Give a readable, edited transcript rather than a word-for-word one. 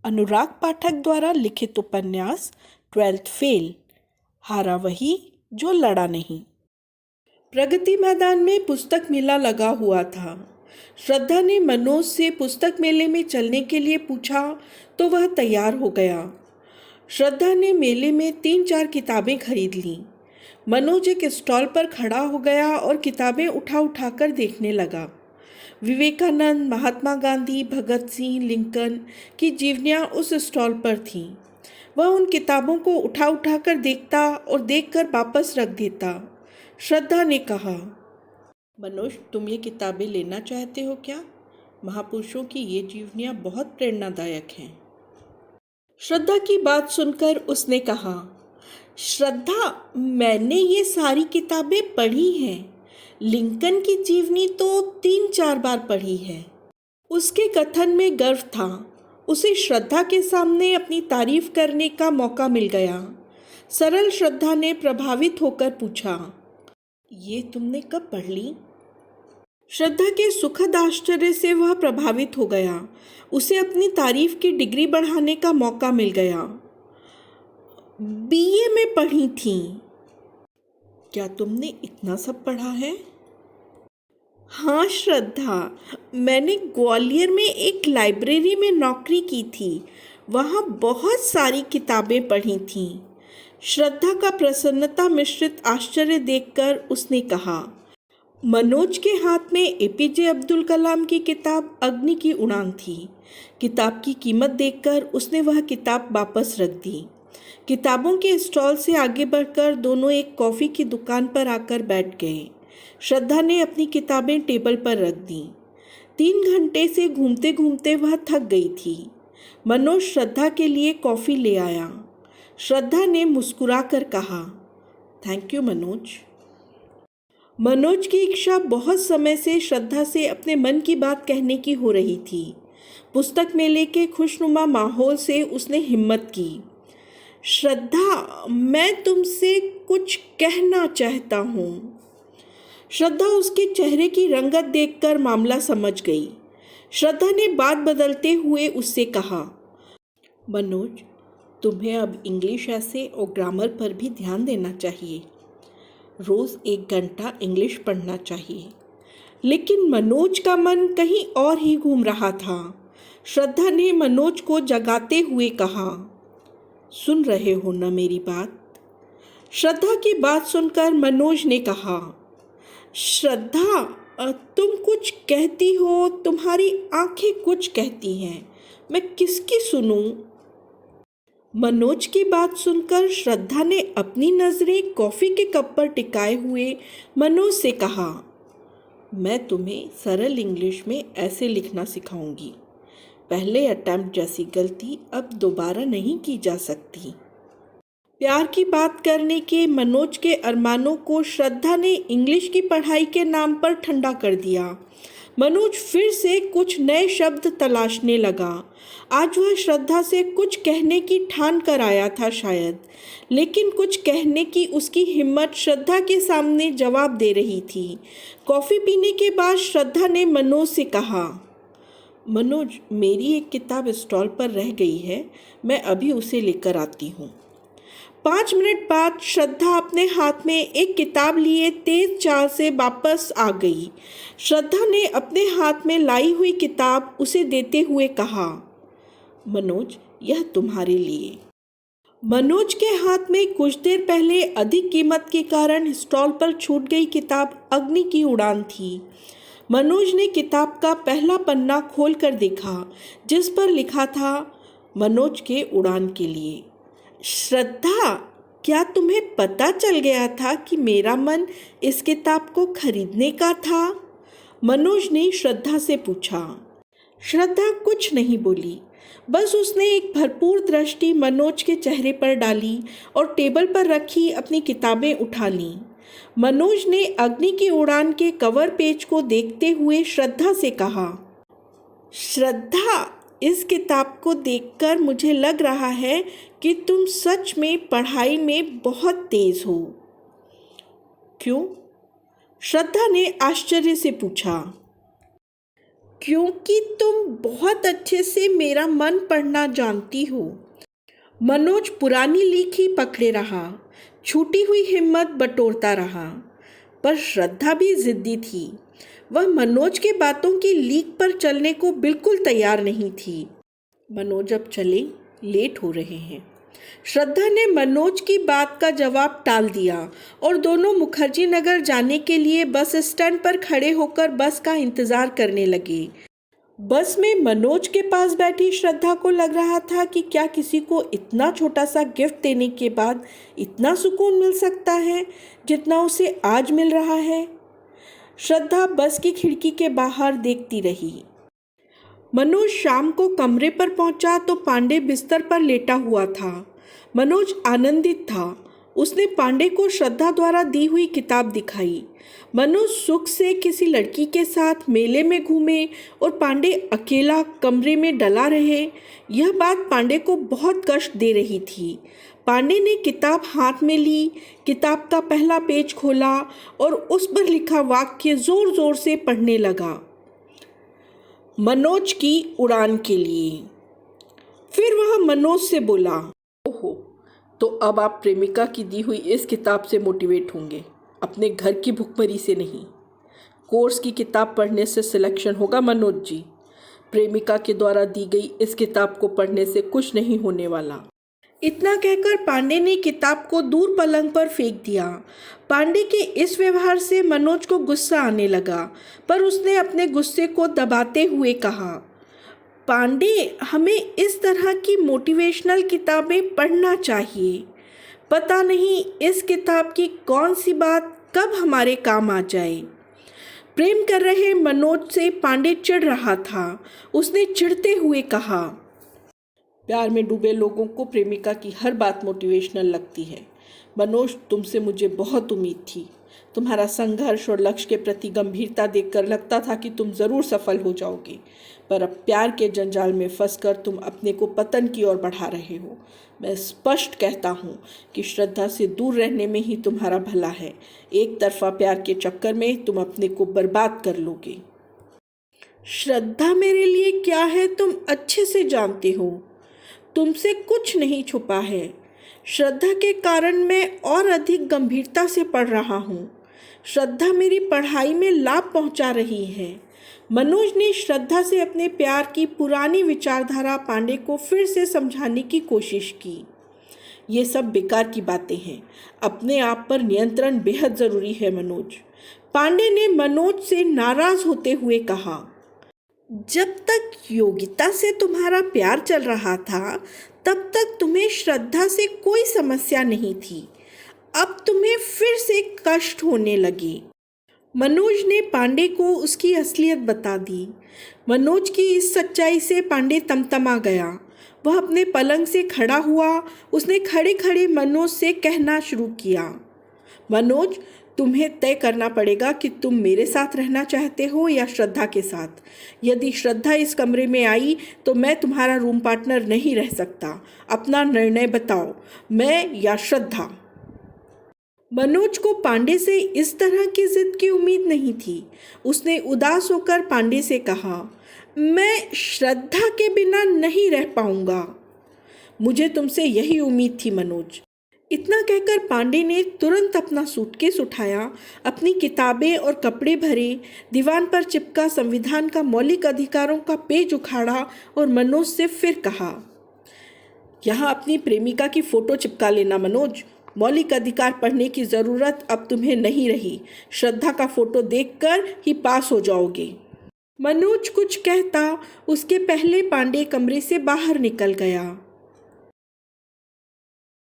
अनुराग पाठक द्वारा लिखित उपन्यास 12th फेल। हारा वही जो लड़ा नहीं। प्रगति मैदान में पुस्तक मेला लगा हुआ था। श्रद्धा ने मनोज से पुस्तक मेले में चलने के लिए पूछा तो वह तैयार हो गया। श्रद्धा ने मेले में 3-4 किताबें खरीद लीं। मनोज एक स्टॉल पर खड़ा हो गया और किताबें उठा उठा कर देखने लगा। विवेकानंद, महात्मा गांधी, भगत सिंह, लिंकन की जीवनियाँ उस स्टॉल पर थीं। वह उन किताबों को उठा उठा कर देखता और देखकर वापस रख देता। श्रद्धा ने कहा, मनोज, तुम ये किताबें लेना चाहते हो क्या? महापुरुषों की ये जीवनियाँ बहुत प्रेरणादायक हैं। श्रद्धा की बात सुनकर उसने कहा, श्रद्धा, मैंने ये सारी किताबें पढ़ी हैं। लिंकन की जीवनी तो 3-4 बार पढ़ी है। उसके कथन में गर्व था। उसे श्रद्धा के सामने अपनी तारीफ करने का मौका मिल गया। सरल श्रद्धा ने प्रभावित होकर पूछा, ये तुमने कब पढ़ ली? श्रद्धा के सुखद आश्चर्य से वह प्रभावित हो गया। उसे अपनी तारीफ की डिग्री बढ़ाने का मौका मिल गया। बीए में पढ़ी थी। क्या तुमने इतना सब पढ़ा है? हाँ श्रद्धा, मैंने ग्वालियर में एक लाइब्रेरी में नौकरी की थी। वहाँ बहुत सारी किताबें पढ़ी थीं। श्रद्धा का प्रसन्नता मिश्रित आश्चर्य देखकर उसने कहा। मनोज के हाथ में एपीजे अब्दुल कलाम की किताब अग्नि की उड़ान थी। किताब की कीमत देखकर उसने वह किताब वापस रख दी। किताबों के स्टॉल से आगे बढ़कर दोनों एक कॉफ़ी की दुकान पर आकर बैठ गए। श्रद्धा ने अपनी किताबें टेबल पर रख दी। 3 घंटे से घूमते घूमते वह थक गई थी। मनोज श्रद्धा के लिए कॉफ़ी ले आया। श्रद्धा ने मुस्कुराकर कहा, थैंक यू मनोज। मनोज की इच्छा बहुत समय से श्रद्धा से अपने मन की बात कहने की हो रही थी। पुस्तक मेले के खुशनुमा माहौल से उसने हिम्मत की। श्रद्धा, मैं तुमसे कुछ कहना चाहता हूँ। श्रद्धा उसके चेहरे की रंगत देखकर मामला समझ गई। श्रद्धा ने बात बदलते हुए उससे कहा, मनोज, तुम्हें अब इंग्लिश ऐसे और ग्रामर पर भी ध्यान देना चाहिए। रोज़ 1 घंटा इंग्लिश पढ़ना चाहिए। लेकिन मनोज का मन कहीं और ही घूम रहा था। श्रद्धा ने मनोज को जगाते हुए कहा, सुन रहे हो ना मेरी बात? श्रद्धा की बात सुनकर मनोज ने कहा, श्रद्धा, तुम कुछ कहती हो, तुम्हारी आंखें कुछ कहती हैं, मैं किसकी सुनूं? मनोज की बात सुनकर श्रद्धा ने अपनी नज़रें कॉफ़ी के कप पर टिकाए हुए मनोज से कहा, मैं तुम्हें सरल इंग्लिश में ऐसे लिखना सिखाऊंगी। पहले अटेम्प्ट जैसी गलती अब दोबारा नहीं की जा सकती। प्यार की बात करने के मनोज के अरमानों को श्रद्धा ने इंग्लिश की पढ़ाई के नाम पर ठंडा कर दिया। मनोज फिर से कुछ नए शब्द तलाशने लगा। आज वह श्रद्धा से कुछ कहने की ठान कर आया था शायद, लेकिन कुछ कहने की उसकी हिम्मत श्रद्धा के सामने जवाब दे रही थी। कॉफ़ी पीने के बाद श्रद्धा ने मनोज से कहा, मनोज, मेरी एक किताब स्टॉल पर रह गई है, मैं अभी उसे लेकर आती हूँ। 5 मिनट बाद श्रद्धा अपने हाथ में एक किताब लिए तेज चाल से वापस आ गई। श्रद्धा ने अपने हाथ में लाई हुई किताब उसे देते हुए कहा, मनोज, यह तुम्हारे लिए। मनोज के हाथ में कुछ देर पहले अधिक कीमत के कारण स्टॉल पर छूट गई किताब अग्नि की उड़ान थी। मनोज ने किताब का पहला पन्ना खोल कर देखा, जिस पर लिखा था, मनोज के उड़ान के लिए। श्रद्धा, क्या तुम्हें पता चल गया था कि मेरा मन इस किताब को खरीदने का था? मनोज ने श्रद्धा से पूछा। श्रद्धा कुछ नहीं बोली, बस उसने एक भरपूर दृष्टि मनोज के चेहरे पर डाली और टेबल पर रखी अपनी किताबें उठा लीं। मनोज ने अग्नि की उड़ान के कवर पेज को देखते हुए श्रद्धा से कहा, श्रद्धा, इस किताब को देखकर मुझे लग रहा है कि तुम सच में पढ़ाई में बहुत तेज हो। क्यों? श्रद्धा ने आश्चर्य से पूछा। क्योंकि तुम बहुत अच्छे से मेरा मन पढ़ना जानती हो। मनोज पुरानी लीक ही पकड़े रहा, छूटी हुई हिम्मत बटोरता रहा। पर श्रद्धा भी जिद्दी थी। वह मनोज के बातों की लीक पर चलने को बिल्कुल तैयार नहीं थी। मनोज अब चले, लेट हो रहे हैं। श्रद्धा ने मनोज की बात का जवाब टाल दिया और दोनों मुखर्जी नगर जाने के लिए बस स्टैंड पर खड़े होकर बस का इंतजार करने लगे। बस में मनोज के पास बैठी श्रद्धा को लग रहा था कि क्या किसी को इतना छोटा सा गिफ्ट देने के बाद इतना सुकून मिल सकता है जितना उसे आज मिल रहा है। श्रद्धा बस की खिड़की के बाहर देखती रही। मनोज शाम को कमरे पर पहुंचा तो पांडे बिस्तर पर लेटा हुआ था। मनोज आनंदित था। उसने पांडे को श्रद्धा द्वारा दी हुई किताब दिखाई। मनोज सुख से किसी लड़की के साथ मेले में घूमे और पांडे अकेला कमरे में डला रहे, यह बात पांडे को बहुत कष्ट दे रही थी। पांडे ने किताब हाथ में ली, किताब का पहला पेज खोला और उस पर लिखा वाक्य जोर जोर से पढ़ने लगा, मनोज की उड़ान के लिए। फिर वह मनोज से बोला, ओहो, तो अब आप प्रेमिका की दी हुई इस किताब से मोटिवेट होंगे, अपने घर की भुखमरी से नहीं। कोर्स की किताब पढ़ने से सिलेक्शन होगा मनोज जी। प्रेमिका के द्वारा दी गई इस किताब को पढ़ने से कुछ नहीं होने वाला। इतना कहकर पांडे ने किताब को दूर पलंग पर फेंक दिया। पांडे के इस व्यवहार से मनोज को गुस्सा आने लगा, पर उसने अपने गुस्से को दबाते हुए कहा, पांडे, हमें इस तरह की मोटिवेशनल किताबें पढ़ना चाहिए। पता नहीं इस किताब की कौन सी बात कब हमारे काम आ जाए। प्रेम कर रहे मनोज से पांडे चिढ़ रहा था। उसने चिढ़ते हुए कहा, प्यार में डूबे लोगों को प्रेमिका की हर बात मोटिवेशनल लगती है। मनोज, तुमसे मुझे बहुत उम्मीद थी। तुम्हारा संघर्ष और लक्ष्य के प्रति गंभीरता देखकर लगता था कि तुम ज़रूर सफल हो जाओगे, पर अब प्यार के जंजाल में फंसकर तुम अपने को पतन की ओर बढ़ा रहे हो। मैं स्पष्ट कहता हूँ कि श्रद्धा से दूर रहने में ही तुम्हारा भला है। एक तरफा प्यार के चक्कर में तुम अपने को बर्बाद कर लोगे। श्रद्धा मेरे लिए क्या है तुम अच्छे से जानते हो। तुमसे कुछ नहीं छुपा है। श्रद्धा के कारण मैं और अधिक गंभीरता से पढ़ रहा हूँ। श्रद्धा मेरी पढ़ाई में लाभ पहुँचा रही है। मनोज ने श्रद्धा से अपने प्यार की पुरानी विचारधारा पांडे को फिर से समझाने की कोशिश की। ये सब बेकार की बातें हैं। अपने आप पर नियंत्रण बेहद ज़रूरी है मनोज। पांडे ने मनोज से नाराज होते हुए कहा, जब तक योगिता से तुम्हारा प्यार चल रहा था तब तक तुम्हें श्रद्धा से कोई समस्या नहीं थी। अब तुम्हें फिर से कष्ट होने लगे। मनोज ने पांडे को उसकी असलियत बता दी। मनोज की इस सच्चाई से पांडे तमतमा गया। वह अपने पलंग से खड़ा हुआ। उसने खड़े खड़े मनोज से कहना शुरू किया, मनोज, तुम्हें तय करना पड़ेगा कि तुम मेरे साथ रहना चाहते हो या श्रद्धा के साथ। यदि श्रद्धा इस कमरे में आई तो मैं तुम्हारा रूम पार्टनर नहीं रह सकता। अपना निर्णय बताओ, मैं या श्रद्धा। मनोज को पांडे से इस तरह की जिद की उम्मीद नहीं थी। उसने उदास होकर पांडे से कहा, मैं श्रद्धा के बिना नहीं रह पाऊंगा। मुझे तुमसे यही उम्मीद थी मनोज। इतना कहकर पांडे ने तुरंत अपना सूटकेस उठाया, अपनी किताबें और कपड़े भरे, दीवान पर चिपका संविधान का मौलिक अधिकारों का पेज उखाड़ा और मनोज से फिर कहा, यहाँ अपनी प्रेमिका की फ़ोटो चिपका लेना मनोज। मौलिक अधिकार पढ़ने की ज़रूरत अब तुम्हें नहीं रही। श्रद्धा का फ़ोटो देखकर ही पास हो जाओगे। मनोज कुछ कहता उसके पहले पांडे कमरे से बाहर निकल गया।